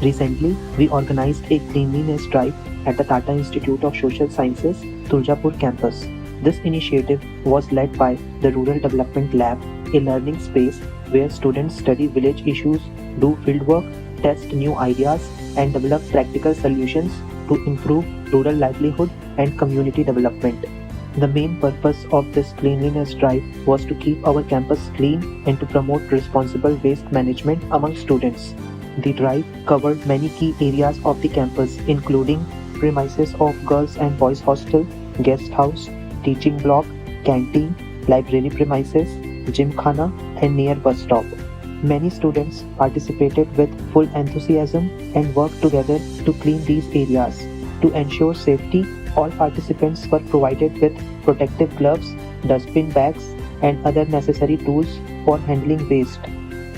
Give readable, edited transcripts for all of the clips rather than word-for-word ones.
Recently, we organized a cleanliness drive at the Tata Institute of Social Sciences, Tuljapur campus. This initiative was led by the Rural Development Lab, a learning space where students study village issues, do fieldwork, test new ideas, and develop practical solutions to improve rural livelihood and community development. The main purpose of this cleanliness drive was to keep our campus clean and to promote responsible waste management among students. The drive covered many key areas of the campus, including premises of girls and boys hostel, guest house, teaching block, canteen, library premises, gymkhana, and near bus stop. Many students participated with full enthusiasm and worked together to clean these areas. To ensure safety, all participants were provided with protective gloves, dustbin bags, and other necessary tools for handling waste.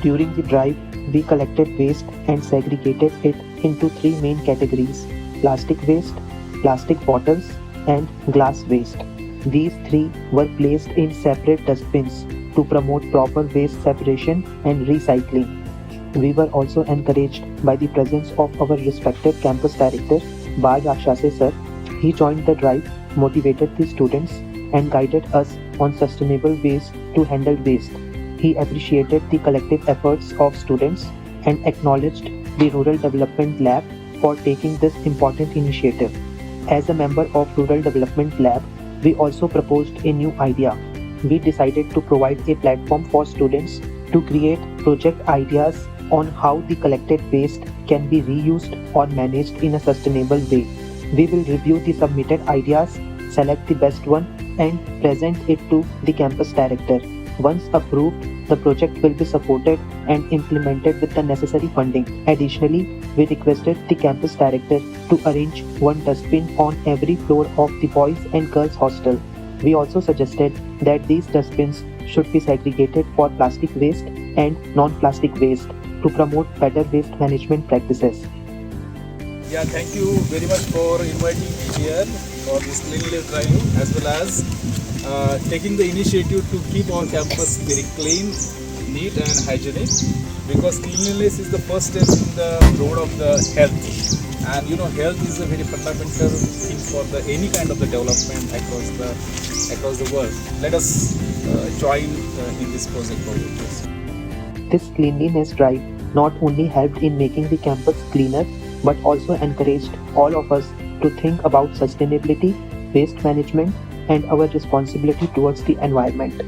During the drive, we collected waste and segregated it into three main categories: plastic waste, plastic bottles, and glass waste. These three were placed in separate dustbins to promote proper waste separation and recycling. We were also encouraged by the presence of our respected campus director, Baj Akshase sir. He joined the drive, motivated the students, and guided us on sustainable ways to handle waste. He appreciated the collective efforts of students and acknowledged the Rural Development Lab for taking this important initiative. As a member of Rural Development Lab, we also proposed a new idea. We decided to provide a platform for students to create project ideas on how the collected waste can be reused or managed in a sustainable way. We will review the submitted ideas, select the best one, and present it to the campus director. Once approved, the project will be supported and implemented with the necessary funding. Additionally, we requested the campus director to arrange one dustbin on every floor of the boys and girls hostel. We also suggested that these dustbins should be segregated for plastic waste and non-plastic waste to promote better waste management practices. Yeah, thank you very much for inviting me here for this cleanliness drive, as well as taking the initiative to keep our campus very clean, neat and hygienic, because cleanliness is the first step in the road of the health. And health is a very fundamental thing for any kind of the development across the world. Let us join in this project. This cleanliness drive not only helped in making the campus cleaner, but also encouraged all of us to think about sustainability, waste management, and our responsibility towards the environment.